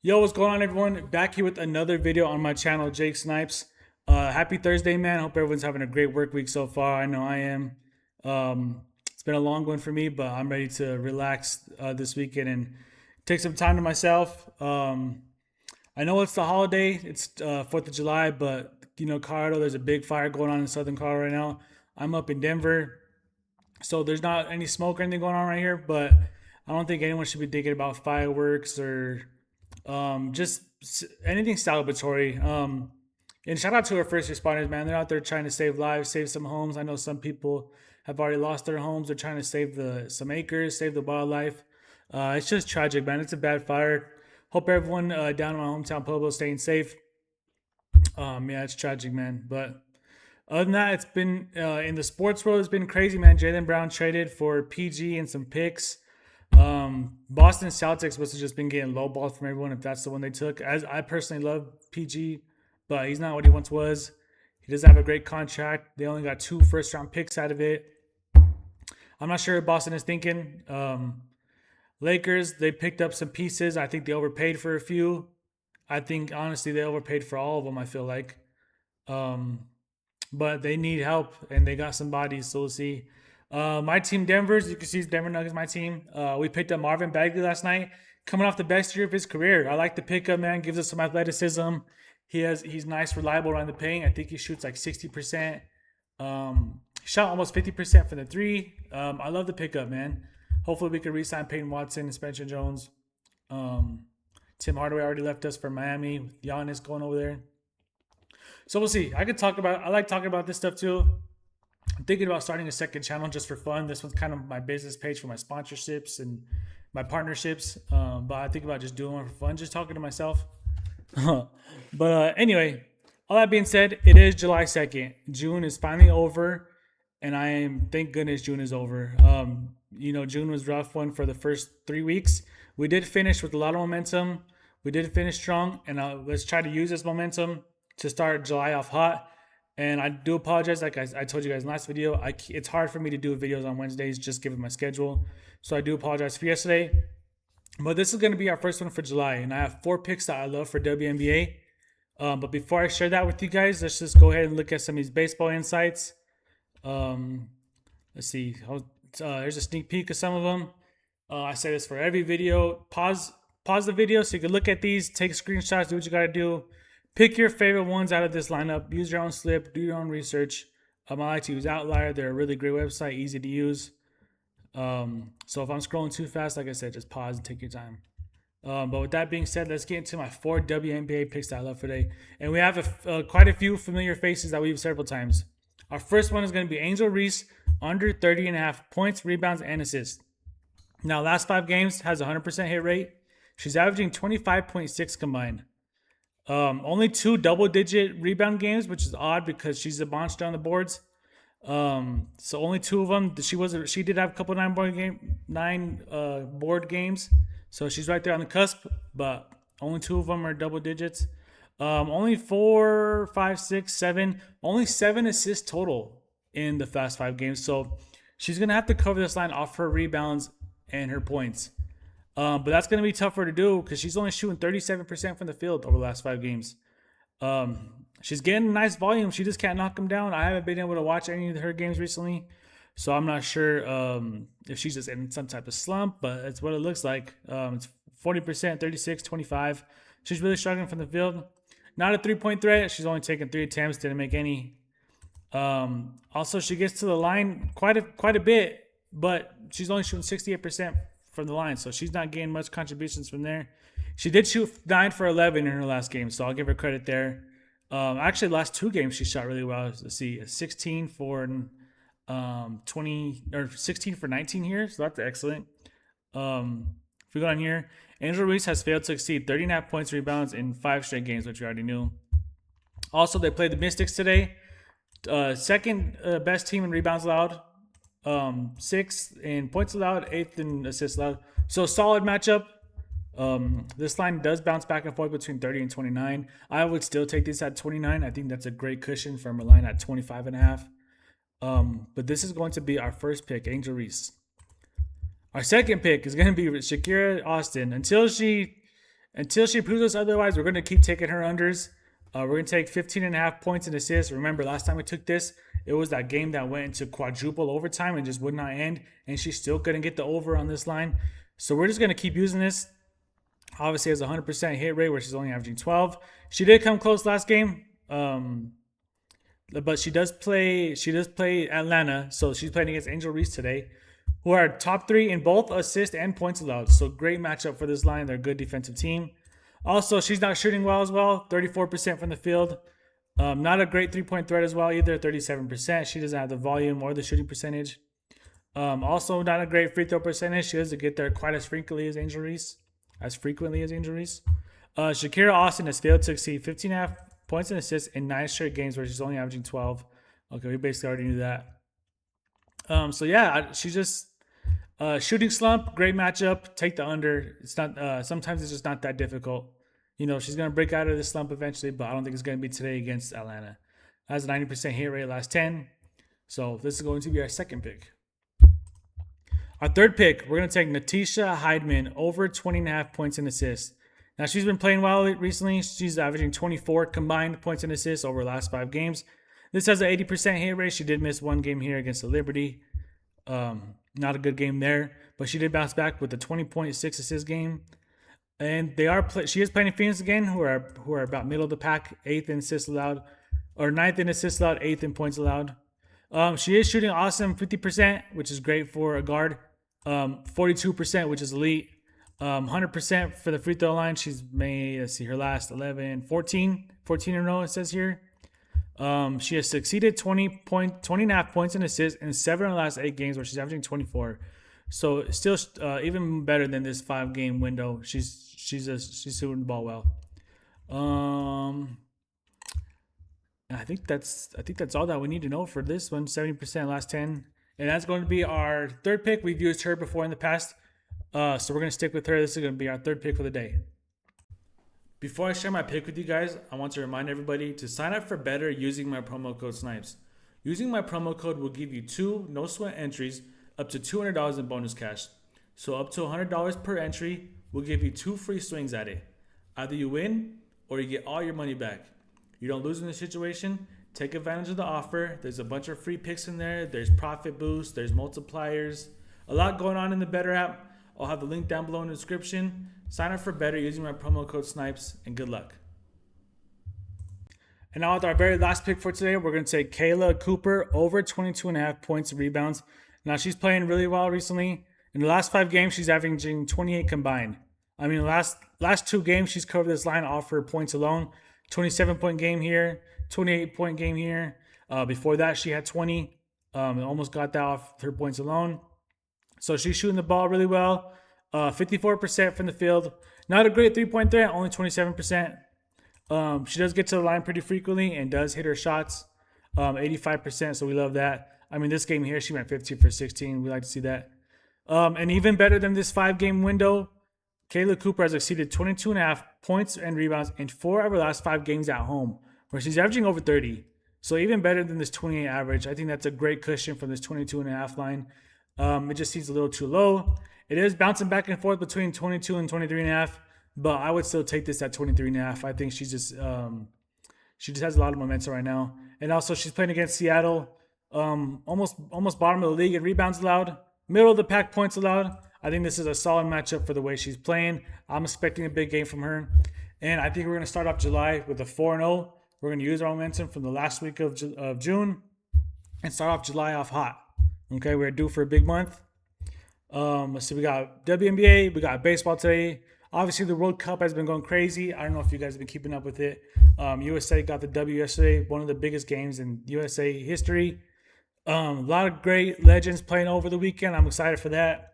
Yo, what's going on, everyone? Back here with another video on my channel, Jake Snipes. Happy Thursday, man. Hope everyone's having a great work week so far. I know I am. It's been a long one for me, but I'm ready to relax this weekend and take some time to myself. I know it's the holiday, it's 4th of July, but Colorado, there's a big fire going on in southern Colorado right now. I'm up in Denver, so there's not any smoke or anything going on right here, but I don't think anyone should be thinking about fireworks or just anything celebratory. And shout out to our first responders, man. They're out there trying to save lives, save some homes. I know some people have already lost their homes. They're trying to save the some acres, save the wildlife. It's just tragic, man. It's a bad fire. Hope everyone down in my hometown Pueblo is staying safe. Yeah, it's tragic, man. But other than that, it's been in the sports world. It's been crazy, man. Jaylen Brown traded for PG and some picks. Boston Celtics must have just been getting lowballed from everyone if that's the one they took. As I personally love PG, but he's not what he once was. He doesn't have a great contract. They only got 2 first round picks out of it. I'm not sure what Boston is thinking. Lakers, they picked up some pieces. I think they overpaid for a few. I think honestly they overpaid for all of them. I feel like, um, but they need help and they got some bodies. So we'll see. My team, Denver's, you can see Denver Nuggets, my team. We picked up Marvin Bagley last night, coming off the best year of his career. I like the pickup, man. Gives us some athleticism. He's nice, reliable around the paint. I think he shoots like 60%. Shot almost 50% from the three. I love the pickup, man. Hopefully we can re-sign Peyton Watson and Spencer Jones. Tim Hardaway already left us for Miami with Giannis going over there. So we'll see. I like talking about this stuff too. I'm thinking about starting a second channel just for fun. This one's kind of my business page for my sponsorships and my partnerships. But I think about just doing one for fun, just talking to myself. But anyway, all that being said, it is July 2nd. June is finally over, and thank goodness June is over. June was a rough one for the first 3 weeks. We did finish with a lot of momentum. We did finish strong, and let's try to use this momentum to start July off hot. And I do apologize, like I told you guys in the last video, it's hard for me to do videos on Wednesdays just given my schedule. So I do apologize for yesterday. But this is going to be our first one for July. And I have 4 picks that I love for Wnba. But before I share that with you guys, let's just go ahead and look at some of these baseball insights. Let's see. Here's a sneak peek of some of them. I say this for every video. Pause the video so you can look at these, take screenshots, do what you got to do. Pick your favorite ones out of this lineup. Use your own slip. Do your own research. I like to use Outlier. They're a really great website, easy to use. So if I'm scrolling too fast, like I said, just pause and take your time. But with that being said, let's get into my 4 WNBA picks that I love today. And we have quite a few familiar faces that we've several times. Our first one is going to be Angel Reese, under 30.5 points, rebounds, and assists. Now, last 5 games has a 100% hit rate. She's averaging 25.6 combined. Only 2 double-digit rebound games, which is odd because she's a monster on the boards. So only 2 of them. She did have a couple 9 board games, so she's right there on the cusp. But only 2 of them are double digits. Only 4, 5, 6, 7. Only 7 assists total in the last 5 games. So she's gonna have to cover this line off her rebounds and her points. But that's going to be tougher to do because she's only shooting 37% from the field over the last 5 games. She's getting a nice volume. She just can't knock them down. I haven't been able to watch any of her games recently, so I'm not sure if she's just in some type of slump, but it's what it looks like. It's 40%, 36, 25. She's really struggling from the field. Not a three-point threat. She's only taken 3 attempts, didn't make any. Also, she gets to the line quite a bit, but she's only shooting 68% from the line, so she's not getting much contributions from there. She did shoot 9 for 11 in her last game, so I'll give her credit there. Actually, the last 2 games she shot really well. Let's see, 16 for 20 or 16 for 19 here, so that's excellent. If we go on here, Angel Reese has failed to exceed 30.5 points, rebounds in 5 straight games, which we already knew. Also, they played the Mystics today. Second best team in rebounds allowed. 6th in points allowed, 8th in assists allowed. So solid matchup. This line does bounce back and forth between 30 and 29. I would still take this at 29. I think that's a great cushion from a line at 25.5. But this is going to be our first pick, Angel Reese. Our second pick is going to be Shakira Austin. Until she Until she proves us otherwise, we're going to keep taking her unders. We're going to take 15.5 points in assists. Remember, last time we took this, it was that game that went into quadruple overtime and just would not end. And she still couldn't get the over on this line. So we're just going to keep using this. Obviously, has a 100% hit rate where she's only averaging 12. She did come close last game. But she does play Atlanta. So she's playing against Angel Reese today, who are top 3 in both assists and points allowed. So great matchup for this line. They're a good defensive team. Also, she's not shooting well as well. 34% from the field. Not a great three-point threat as well either. 37%. She doesn't have the volume or the shooting percentage. Also, not a great free throw percentage. She doesn't get there quite as frequently as Angel Reese. Shakira Austin has failed to exceed 15.5 points and assists in 9 straight games where she's only averaging 12. Okay, we basically already knew that. So yeah, she's just shooting slump. Great matchup. Take the under. It's not. Sometimes it's just not that difficult. You know, she's gonna break out of this slump eventually, but I don't think it's gonna be today against Atlanta. Has a 90% hit rate last 10. So this is going to be our second pick. Our third pick, we're gonna take Natisha Heidman over 20.5 points and assists. Now she's been playing well recently. She's averaging 24 combined points and assists over the last 5 games. This has an 80% hit rate. She did miss one game here against the Liberty. Not a good game there, but she did bounce back with a 20.6 assist game. And she is playing in Phoenix again, who are about middle of the pack, 8th in assists allowed, or 9th in assists allowed, 8th in points allowed. She is shooting awesome, 50%, which is great for a guard. 42%, which is elite. 100% for the free throw line. She's made, let's see, her last 14 in a row, it says here. She has succeeded 20.5 points and assists in 7 of the last 8 games where she's averaging 24. So still even better than this 5-game window. She's shooting the ball well. I think that's all that we need to know for this one. 70% last 10. And that's going to be our third pick. We've used her before in the past. So we're going to stick with her. This is going to be our third pick for the day. Before I share my pick with you guys, I want to remind everybody to sign up for better using my promo code SNIPES. Using my promo code will give you 2 no-sweat entries up to $200 in bonus cash. So up to $100 per entry will give you 2 free swings at it. Either you win or you get all your money back. You don't lose in this situation. Take advantage of the offer. There's a bunch of free picks in there. There's profit boosts. There's multipliers. A lot going on in the Better app. I'll have the link down below in the description. Sign up for Better using my promo code SNIPES, and good luck. And now with our very last pick for today, we're going to take Kayla Cooper over 22.5 points and rebounds. Now she's playing really well recently. In the last 5 games, she's averaging 28 combined. I mean, the last 2 games, she's covered this line off her points alone. 27-point game here, 28-point game here. Before that, she had 20. And almost got that off her points alone. So she's shooting the ball really well. 54% from the field. Not a great three-point threat, only 27%. She does get to the line pretty frequently and does hit her shots. 85%, so we love that. I mean, this game here, she went 15 for 16. We like to see that. And even better than this 5-game window, Kayla Cooper has exceeded 22.5 points and rebounds in 4 of her last 5 games at home, where she's averaging over 30. So even better than this 28 average. I think that's a great cushion from this 22.5 line. It just seems a little too low. It is bouncing back and forth between 22 and 23.5, but I would still take this at 23.5. I think she just has a lot of momentum right now. And also she's playing against Seattle, almost bottom of the league in rebounds allowed, middle of the pack points allowed. I think this is a solid matchup for the way she's playing. I'm expecting a big game from her. And I think we're going to start off July with a 4-0. We're going to use our momentum from the last week of June and start off July off hot. Okay, we're due for a big month. Let's see, we got WNBA, we got baseball today. Obviously, the World Cup has been going crazy. I don't know if you guys have been keeping up with it. USA got the W yesterday, one of the biggest games in USA history. A lot of great legends playing over the weekend. I'm excited for that.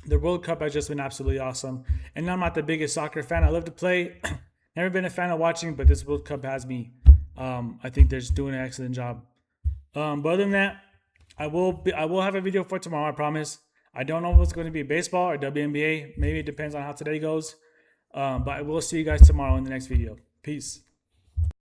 The World Cup has just been absolutely awesome. And I'm not the biggest soccer fan. I love to play. Never been a fan of watching, but this World Cup has me. I think they're just doing an excellent job. But other than that, I will have a video for tomorrow, I promise. I don't know if it's going to be baseball or WNBA. Maybe it depends on how today goes. But I will see you guys tomorrow in the next video. Peace.